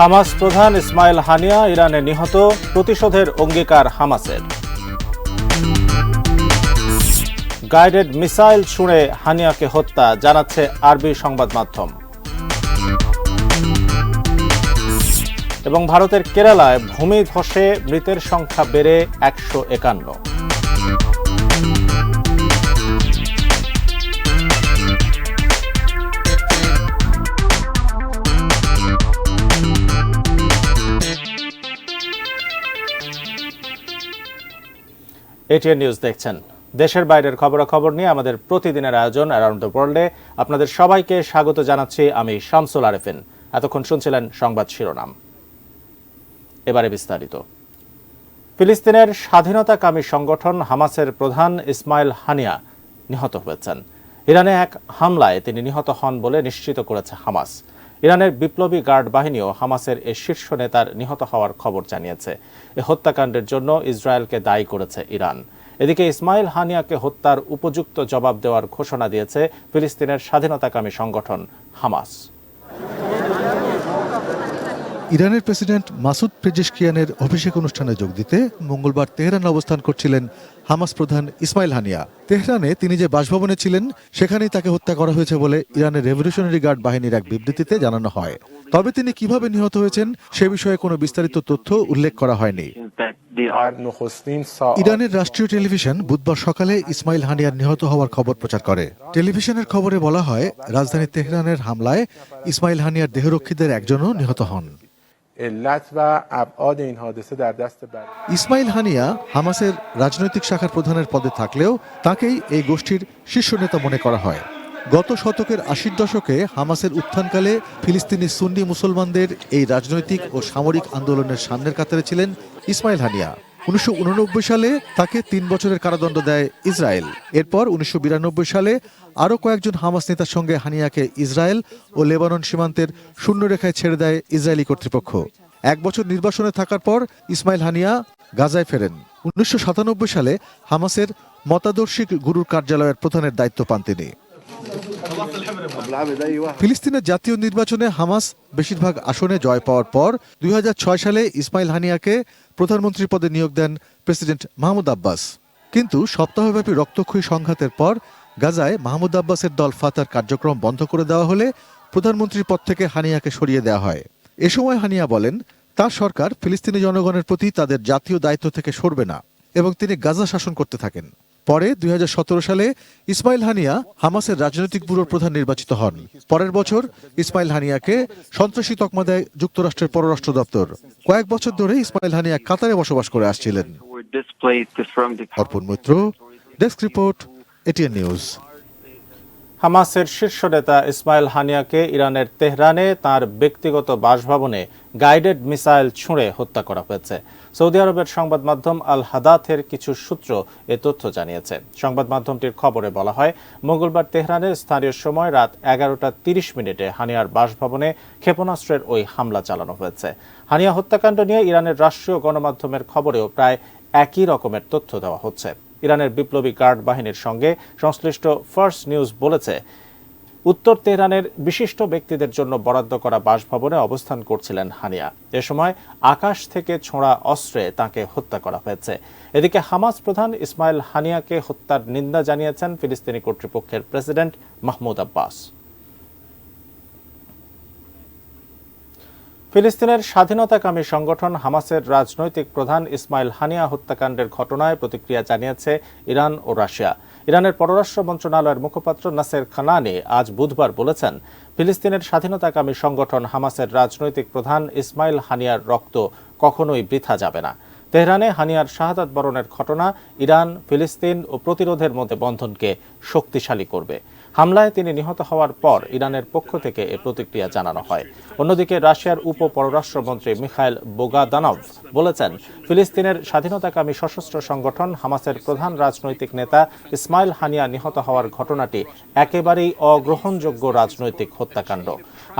Hamas প্রধান ইসমাইল হানিয়া ইরানে নিহত, প্রতিশোধের অঙ্গীকার হামাসের। গাইডেড মিসাইল ছুঁড়ে হানিয়াকে হত্যা, জানাচ্ছে আরবি সংবাদ মাধ্যম। এবং ভারতের কেরালায় ভূমি ধসে মৃতের সংখ্যা বেড়ে 151। এটিএন নিউজ দেখছেন। দেশের বাইরের খবরাখবর নিয়ে আমাদের প্রতিদিনের আয়োজন অ্যারাউন্ড দ্য ওয়ার্ল্ডে আপনাদের সবাইকে স্বাগত জানাচ্ছি। আমি শামসুল আরেফিন। এতক্ষণ শুনছিলেন সংবাদ শিরোনাম, এবারে বিস্তারিত। ফিলিস্তিনের স্বাধীনতাকামী সংগঠন হামাসের প্রধান ইসমাইল হানিয়া নিহত হয়েছেন। ইরানে এক হামলায় তিনি নিহত হন বলে নিশ্চিত করেছে হামাস। ইরানের বিপ্লবী গার্ড বাহিনীও হামাসের এই শীর্ষ নেতার নিহত হওয়ার খবর জানিয়েছে। এ হত্যাকাণ্ডের জন্য ইসরায়েলকে দায়ী করেছে ইরান। এদিকে ইসমাইল হানিয়াকে হত্যার উপযুক্ত জবাব দেওয়ার ঘোষণা দিয়েছে ফিলিস্তিনের স্বাধীনতাকামী সংগঠন হামাস। ইরানের প্রেসিডেন্ট মাসুদ পেজেশকিয়ানের অভিষেক অনুষ্ঠানে যোগ দিতে মঙ্গলবার তেহরানে অবস্থান করছিলেন হামাস প্রধান ইসমাইল হানিয়া। তেহরানে তিনি যে বাসভবনে ছিলেন সেখানেই তাকে হত্যা করা হয়েছে বলে ইরানের রেভলিউশনারি গার্ড বাহিনীর এক বিবৃতিতে জানানো হয়। তবে তিনি কিভাবে নিহত হয়েছেন সে বিষয়ে কোনো বিস্তারিত তথ্য উল্লেখ করা হয়নি। ইরানের রাষ্ট্রীয় টেলিভিশন বুধবার সকালে ইসমাইল হানিয়ার নিহত হওয়ার খবর প্রচার করে। টেলিভিশনের খবরে বলা হয়, রাজধানী তেহরানের হামলায় ইসমাইল হানিয়ার দেহরক্ষীদের একজনও নিহত হন। ইসমাইল হানিয়া হামাসের রাজনৈতিক শাখার প্রধানের পদে থাকলেও তাকেই এই গোষ্ঠীর শীর্ষ নেতা মনে করা হয়। গত শতকের ৮০ দশকে হামাসের উত্থানকালে ফিলিস্তিনি সুন্নি মুসলমানদের এই রাজনৈতিক ও সামরিক আন্দোলনের সামনের কাতারে ছিলেন ইসমাইল হানিয়া। ১৯৮৯ সালে তাকে ৩ বছরের কারাদণ্ড দেয় ইসরায়েল। এরপর ১৯৯২ সালে আরও কয়েকজন হামাস নেতার সঙ্গে হানিয়াকে ইসরায়েল ও লেবানন সীমান্তের শূন্যরেখায় ছেড়ে দেয় ইসরায়েলি কর্তৃপক্ষ। ১ বছর নির্বাসনে থাকার পর ইসমাইল হানিয়া গাজায় ফেরেন। ১৯৯৭ সালে হামাসের মতাদর্শিক গুরুর কার্যালয়ের প্রধানের দায়িত্ব পান তিনি। ফিলিস্তিনের জাতীয় নির্বাচনে হামাস বেশিরভাগ আসনে জয় পাওয়ার পর ২০০৬ সালে ইসমাইল হানিয়াকে প্রধানমন্ত্রী পদে নিয়োগ দেন প্রেসিডেন্ট মাহমুদ আব্বাস। কিন্তু সপ্তাহব্যাপী রক্তক্ষয়ী সংঘাতের পর গাজায় মাহমুদ আব্বাসের দল ফাতার কার্যক্রম বন্ধ করে দেওয়া হলে প্রধানমন্ত্রীর পদ থেকে হানিয়াকে সরিয়ে দেওয়া হয়। এ সময় হানিয়া বলেন, তার সরকার ফিলিস্তিনি জনগণের প্রতি তাদের জাতীয় দায়িত্ব থেকে সরবে না এবং তিনি গাজা শাসন করতে থাকেন। পরে ২০১৭ সালে ইসমাইল হানিয়া হামাসের রাজনৈতিক ব্যুরোর প্রধান নির্বাচিত হন। পরের বছর ইসমাইল হানিয়াকে সন্ত্রাসী তকমা দেয় যুক্তরাষ্ট্রের পররাষ্ট্র দপ্তর। কয়েক বছর ধরে ইসমাইল হানিয়া কাতারে বসবাস করে আসছিলেন। Arpan Maitra, desk report, ATN news. হামাসের শীর্ষ নেতা ইসমাইল হানিয়াকে ইরানের তেহরানে তার ব্যক্তিগত বাসভবনে গাইডেড মিসাইল ছুঁড়ে হত্যা করা হয়েছে। সৌদি আরবের সংবাদ মাধ্যম আল হাদাথের কিছু সূত্র এ তথ্য জানিয়েছে। সংবাদ মাধ্যমটির খবরে বলা হয়, মঙ্গলবার তেহরানের স্থানীয় সময় রাত ১১টা ৩০ হানিয়ার বাসভবনে ক্ষেপণাস্ত্রের ওই হামলা চালানো হয়েছে। হানিয়া হত্যাকাণ্ড নিয়ে ইরানের রাষ্ট্রীয় গণমাধ্যমের খবরেও প্রায় একই রকমের তথ্য দেওয়া হচ্ছে। ইরানের বিপ্লবী গার্ড বাহিনীর সঙ্গে সংশ্লিষ্ট ফার্স্ট নিউজ বলেছে, উত্তর তেহরানের বিশিষ্ট ব্যক্তিদের জন্য বরাদ্দ করা বাসভবনে অবস্থান করছিলেন হানিয়া। এ সময় আকাশ থেকে ছোঁড়া অস্ত্রে তাকে হত্যা করা হয়েছে। এদিকে হামাস প্রধান ইসমাইল হানিয়াকে হত্যার নিন্দা জানিয়েছেন ফিলিস্তিনি কর্তৃপক্ষের প্রেসিডেন্ট মাহমুদ আব্বাস। ফিলিস্তিনের স্বাধীনতাকামী সংগঠন হামাসের রাজনৈতিক প্রধান ইসমাইল হানিয়া হত্যাকাণ্ডের ঘটনায় প্রতিক্রিয়া জানিয়েছে ইরান ও রাশিয়া। ইরানের পররাষ্ট্র মন্ত্রণালয়ের মুখপাত্র নাসের খানানি আজ বুধবার বলেছেন, ফিলিস্তিনের স্বাধীনতাকামী সংগঠন হামাসের রাজনৈতিক প্রধান ইসমাইল হানিয়ার রক্ত কখনোই বৃথা যাবে না। তেহরানে হানিয়ার শাহাদাত বরণের ঘটনা ইরান, ফিলিস্তিন ও প্রতিরোধের মধ্যে বন্ধনকে শক্তিশালী করবে। হামলায় তিনি নিহত হওয়ার পর ইরানের পক্ষ থেকে এ প্রতিক্রিয়া জানানো হয়। অন্যদিকে রাশিয়ার উপ পররাষ্ট্রমন্ত্রী মিখাইল বোগাদানভ বলেছেন, ফিলিস্তিনের স্বাধীনতাকামী সশস্ত্র সংগঠন হামাসের প্রধান রাজনৈতিক নেতা ইসমাইল হানিয়া নিহত হওয়ার ঘটনাটি একেবারেই অগ্রহণযোগ্য রাজনৈতিক হত্যাকাণ্ড।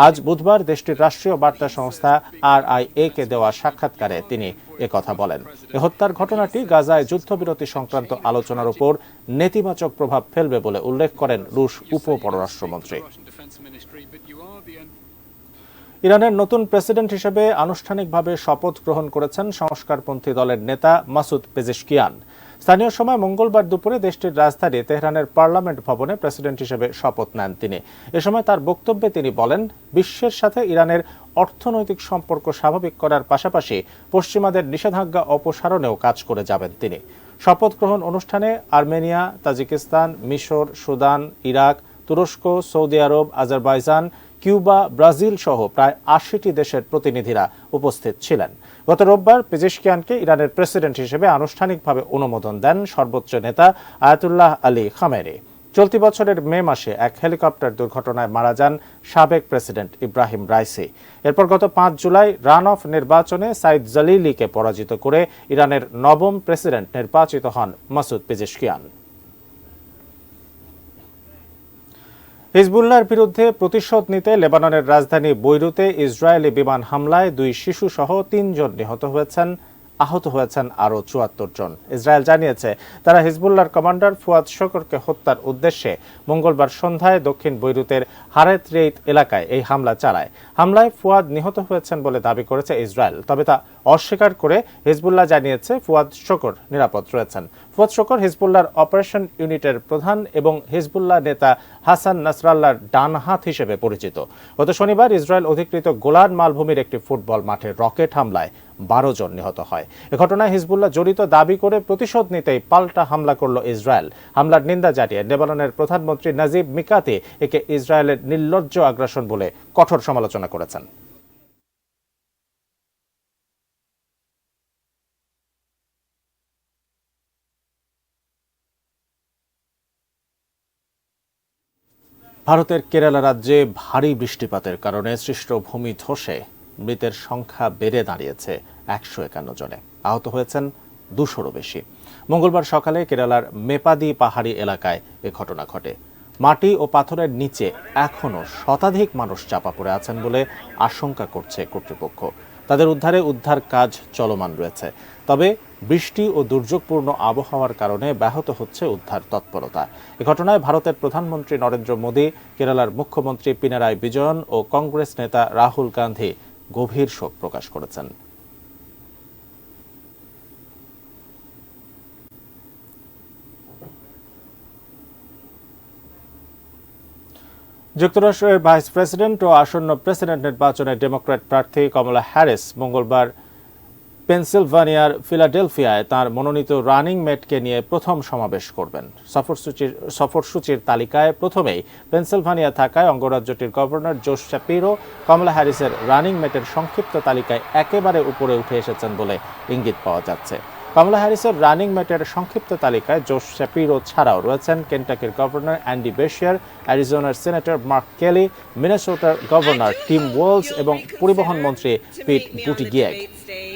আজ বুধবার দেশটির রাষ্ট্রীয় বার্তা সংস্থা RIA-কে দেওয়া সাক্ষাৎকারে তিনি একথা বলেন। এ হত্যার ঘটনাটি গাজায় যুদ্ধবিরতি সংক্রান্ত আলোচনার উপর নেতিবাচক প্রভাব ফেলবে বলে উল্লেখ করেন রুশ উপ পররাষ্ট্রমন্ত্রী। ইরানের নতুন প্রেসিডেন্ট হিসেবে আনুষ্ঠানিকভাবে শপথ গ্রহণ করেছেন সংস্কারপন্থী দলের নেতা মাসুদ পেজেশকিয়ান। স্থানীয় সময় মঙ্গলবার দুপুরে দেশটির রাজধানী তেহরানের পার্লামেন্ট ভবনে প্রেসিডেন্ট হিসেবে শপথ নেন তিনি। এ সময় তার বক্তব্যে তিনি বলেন, বিশ্বের সাথে ইরানের অর্থনৈতিক সম্পর্ক স্বাভাবিক করার পাশাপাশি পশ্চিমাদের নিষেধাজ্ঞা অপসারণেও কাজ করে যাবেন তিনি। শপথ গ্রহণ অনুষ্ঠানে আর্মেনিয়া, তাজিকিস্তান, মিশর, সুদান, ইরাক, তুরস্ক, সৌদি আরব, আজারবাইজান, কিউবা, ব্রাজিল সহ প্রায় ৮০টি দেশের প্রতিনিধিরা উপস্থিত ছিলেন। গত রোববার পেজেশকিয়ানকে ইরানের প্রেসিডেন্ট হিসেবে আনুষ্ঠানিকভাবে অনুমোদন দেন সর্বোচ্চ নেতা আয়াতুল্লাহ আলী খামেনি। চলতি বছরের মে মাসে এক হেলিকপ্টার দুর্ঘটনায় মারা যান সাবেক প্রেসিডেন্ট ইব্রাহিম রাইসি। এরপর গত ৫ জুলাই রান অফ নির্বাচনে সাইদ জালিলিকে পরাজিত করে ইরানের নবম প্রেসিডেন্ট নির্বাচিত হন মাসুদ পেজেশকিয়ান। হিজবুল্লাহর বিরুদ্ধে প্রতিশোধ নিতে লেবাননের রাজধানী বৈরুতে ইসরায়েলি বিমান হামলায় ২ শিশুসহ ৩ জন আহত হয়েছেন আরও ৭৪ জন। ইসরায়েল জানিয়েছে তারা হিজবুল্লাহর কমান্ডার ফুয়াদ শকরকে হত্যার উদ্দেশ্যে মঙ্গলবার সন্ধ্যায় দক্ষিণ বৈরুতের হারেত রেইত এলাকায় এই হামলা চালায়। হামলায় ফুয়াদ নিহত হয়েছেন বলে দাবি করেছে ইসরায়েল, তবে তা অস্বীকার করে হিজবুল্লাহ জানিয়েছে ফুয়াদ শকর নিরাপদ রয়েছেন। ফুয়াদ শকর হিজবুল্লাহর অপারেশন ইউনিটের প্রধান এবং হিজবুল্লাহ নেতা হাসান নাসরাল্লাহর ডান হাত হিসেবে পরিচিত। গত শনিবার ইসরায়েল অধিকৃত গোলান মালভূমির একটি ফুটবল মাঠে রকেট হামলায় ১২ জন নিহত হয়। এ ঘটনায় হিজবুল্লাহ জড়িত দাবি করে প্রতিশোধ নিতেই পাল্টা হামলা করল ইসরায়েল। হামলার নিন্দা জানিয়ে লেবাননের প্রধানমন্ত্রী নাজিব মিকাতি একে ইসরায়েলের নির্লজ্জ আগ্রাসন বলে কঠোর সমালোচনা করেছেন। ভারতের কেরালা রাজ্যে ভারী বৃষ্টিপাতের কারণে সৃষ্ট ভূমিধসে মৃতের সংখ্যা বেড়ে দাঁড়িয়েছে ১৫১ জনে। আহত হয়েছেন ২০০রও বেশি। মঙ্গলবার সকালে কেরালার মেপাদি পাহাড়ি এলাকায় এ ঘটনা ঘটে। মাটি ও পাথরের নিচে এখনও শতাধিক মানুষ চাপা পড়ে আছেন বলে আশঙ্কা করছে কর্তৃপক্ষ। তাদের উদ্ধার কাজ চলমান রয়েছে। তবে বৃষ্টি ও দুর্যোগপূর্ণ আবহাওয়ার কারণে ব্যাহত হচ্ছে উদ্ধার তৎপরতা। এ ঘটনায় ভারতের প্রধানমন্ত্রী নরেন্দ্র মোদী, কেরালার মুখ্যমন্ত্রী পিনারাই বিজয়ন ও কংগ্রেস নেতা রাহুল গান্ধী গভীর শোক প্রকাশ করেছেন। যুক্তরাষ্ট্রের ভাইস প্রেসিডেন্ট ও আসন্ন প্রেসিডেন্ট নির্বাচনে ডেমোক্র্যাট প্রার্থী কমলা হ্যারিস মঙ্গলবার পেনসিলভানিয়ার ফিলাডেলফিয়ায় তার মনোনীত রানিং মেটকে নিয়ে প্রথম সমাবেশ করবেন। সফরসূচির তালিকায় প্রথমেই পেনসিলভানিয়া থাকায় অঙ্গরাজ্যটির গভর্নর জোশ শ্যাপিরো কমলা হ্যারিসের রানিং মেটের সংক্ষিপ্ত তালিকায় একেবারে উপরে উঠে এসেছেন বলে ইঙ্গিত পাওয়া যাচ্ছে। কমলা হ্যারিসের রানিং মেটের সংক্ষিপ্ত তালিকায় জোশ শ্যাপিরো ছাড়াও রয়েছেন কেন্টাকির গভর্নর অ্যান্ডি বেশিয়ার, অ্যারিজোনার সিনেটর মার্ক কেলি, মিনেসোটার গভর্নর টিম ওয়ালস এবং পরিবহন মন্ত্রী পিট বুটিগিয়েগ।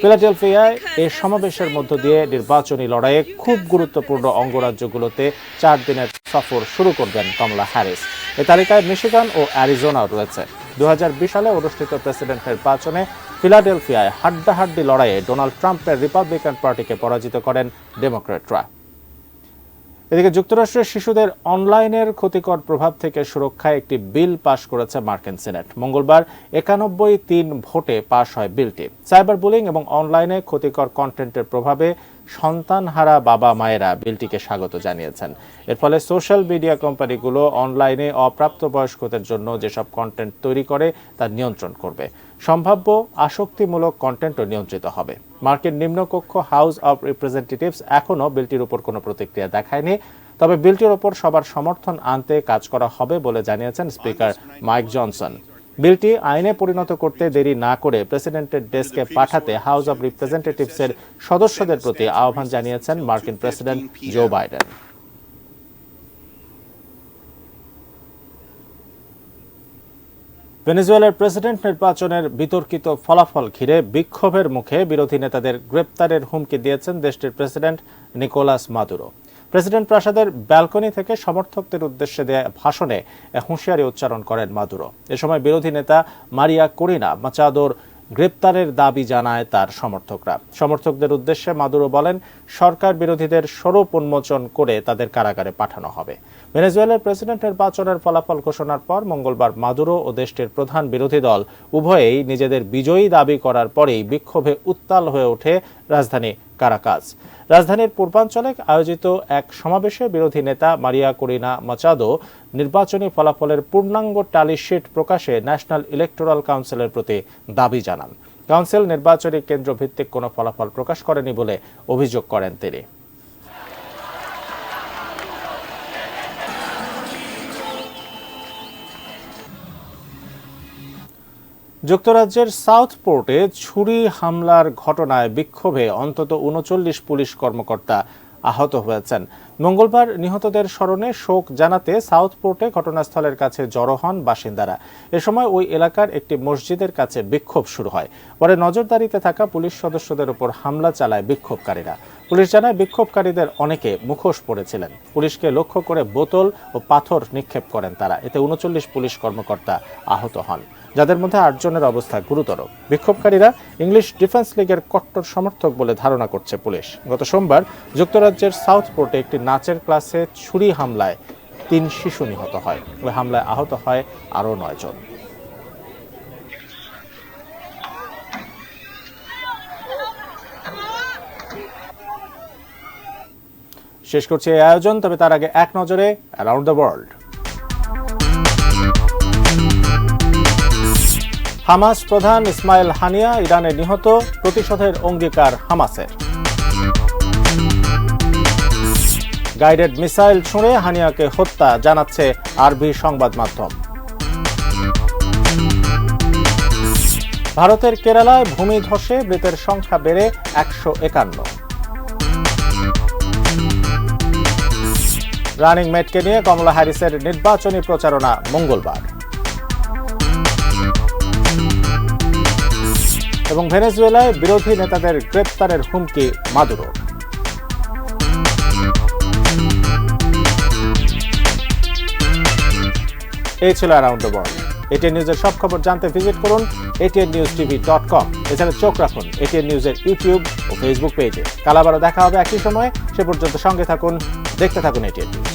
ফিলাডেলফিয়ায় এই সমাবেশের মধ্য দিয়ে নির্বাচনী লড়াইয়ে খুব গুরুত্বপূর্ণ অঙ্গরাজ্যগুলোতে ৪ দিনের সফর শুরু করবেন কমলা হ্যারিস। এই তালিকায় মিশিগান ও অ্যারিজোনাও রয়েছে। ২০২০ সালে অনুষ্ঠিত প্রেসিডেন্ট নির্বাচনে ফিলাডেলফিয়ায় হাড্ডাহাড্ডি লড়াইয়ে ডোনাল্ড ট্রাম্পের রিপাবলিকান পার্টিকে পরাজিত করেন ডেমোক্র্যাটরা। এদিকে যুক্তরাষ্ট্রের শিশুদের অনলাইনের ক্ষতিকর প্রভাব থেকে সুরক্ষায় একটি বিল পাশ করেছে মার্কিন সিনেট। মঙ্গলবার ৯১-৩ ভোটে পাশ হয় বিলটি। সাইবার বুলিং এবং অনলাইনে ক্ষতিকর কন্টেন্টের প্রভাবে সন্তানহারা বাবা মায়েরা বিলটিকে স্বাগত জানিয়েছেন। এর ফলে সোশ্যাল মিডিয়া কোম্পানিগুলো অনলাইনে অপ্রাপ্তবয়স্কদের জন্য যেসব কন্টেন্ট তৈরি করে তা নিয়ন্ত্রণ করবে। সম্ভাব্য আসক্তিমূলক কন্টেন্টও নিয়ন্ত্রিত হবে। মার্কিন নিম্নকক্ষ হাউস অব রিপ্রেজেন্টেটিভস এখনও বিলটির উপর কোনো প্রতিক্রিয়া দেখায়নি, তবে বিলটির উপর সবার সমর্থন আনতে কাজ করা হবে বলে জানিয়েছেন স্পিকার মাইক জনসন। বিলটি আইনে পরিণত করতে দেরি না করে প্রেসিডেন্টের ডেস্কে পাঠাতে হাউস অব রিপ্রেজেন্টেটিভসের সদস্যদের প্রতি আহ্বান জানিয়েছেন মার্কিন প্রেসিডেন্ট জো বাইডেন। ভেনেজুয়েলার প্রেসিডেন্ট নির্বাচনের বিতর্কিত ফলাফল ঘিরে বিক্ষোভের মুখে বিরোধী নেতাদের গ্রেপ্তারের হুমকি দিয়েছেন দেশটির প্রেসিডেন্ট নিকোলাস মাদুরো। প্রেসিডেন্ট প্রাসাদের ব্যালকনি থেকে সমর্থকদের উদ্দেশ্যে দেয়া ভাষণে হুঁশিয়ারি উচ্চারণ করেন মাদুরো। এ সময় বিরোধী নেতা মারিয়া করিনা মাচাদোর গ্রেপ্তারের দাবি জানায় তার সমর্থকরা। সমর্থকদের উদ্দেশ্যে মাদুরো বলেন, সরকার বিরোধীদের স্বরূপ উন্মোচন করে তাদের কারাগারে পাঠানো হবে। ভেনেজুয়েলার প্রেসিডেন্ট নির্বাচনের ফলাফল ঘোষণার পর মঙ্গলবার মাদুরো ও দেশটির প্রধান বিরোধী দল উভয়েই নিজেদের বিজয়ী দাবি করার পরেই বিক্ষোভে উত্তাল হয়ে ওঠে রাজধানী কারাকাস। রাজধানীর পূর্বাঞ্চলে আয়োজিত এক সমাবেশে বিরোধী নেতা মারিয়া করিনা মাচাদো নির্বাচনী ফলাফলের পূর্ণাঙ্গ টালি শিট প্রকাশে ন্যাশনাল ইলেকটোরাল কাউন্সিলের প্রতি দাবি জানান। কাউন্সিল নির্বাচনী কেন্দ্র ভিত্তিক কোনো ফলাফল প্রকাশ করেনি বলে অভিযোগ করেন তিনি। যুক্তরাজ্যের সাউথপোর্টে ছুরি হামলার ঘটনায় বিক্ষোভে অন্তত ৩৯ পুলিশ কর্মকর্তা আহত হয়েছেন। মঙ্গলবার নিহতদের স্মরণে শোক জানাতে সাউথপোর্টে ঘটনাস্থলের কাছে জড়ো হন বাসিন্দারা। এ সময় ওই এলাকার একটি মসজিদের কাছে বিক্ষোভ শুরু হয়। পরে নজরদারিতে থাকা পুলিশ সদস্যদের উপর হামলা চালায় বিক্ষোভকারীরা। পুলিশ জানায়, বিক্ষোভকারীদের অনেকে মুখোশ পরেছিলেন। পুলিশকে লক্ষ্য করে বোতল ও পাথর নিক্ষেপ করেন তারা। এতে ৩৯ পুলিশ কর্মকর্তা আহত হন, যাদের মধ্যে ৮ জনের অবস্থা গুরুতর। বিক্ষোভকারীরা ইংলিশ ডিফেন্স লিগের কট্টর সমর্থক বলে ধারণা করছে পুলিশ। গত সোমবার যুক্তরাজ্যের সাউথপোর্টে একটি নাচের ক্লাসে ছুরি হামলায় ৩ শিশু নিহত হয়। ওই হামলায় আহত হয় আরও ৯ জন। শেষ করছে এই আয়োজন, তবে তার আগে এক নজরে অ্যারাউন্ড দ্য ওয়ার্ল্ড। হামাস প্রধান ইসমাইল হানিয়া ইরানে নিহত, প্রতিশোধের অঙ্গীকার হামাসের। গাইডেড মিসাইল ছুঁড়ে হানিয়াকে হত্যা জানাচ্ছে আরবি সংবাদ মাধ্যম। ভারতের কেরালায় ভূমি ধসে মৃতের সংখ্যা বেড়ে ১৫১। রানিং মেটকে নিয়ে কমলা হ্যারিসের নির্বাচনী প্রচারণা মঙ্গলবার। এবং ভেনেজুয়েলায় বিরোধী নেতাদের গ্রেপ্তারের হুমকি মাদুরো। এই ছিল অ্যারাউন্ড দ্য ওয়ার্ল্ড। এটিএন নিউজের সব খবর জানতে ভিজিট করুন atnnewstv.com। এছাড়া চোখ রাখুন এটিএন নিউজের ইউটিউব ও ফেসবুক পেজে। কাল আবারও দেখা হবে একই সময়ে। সে পর্যন্ত সঙ্গে থাকুন, দেখতে থাকুন এটিএন নিউজ।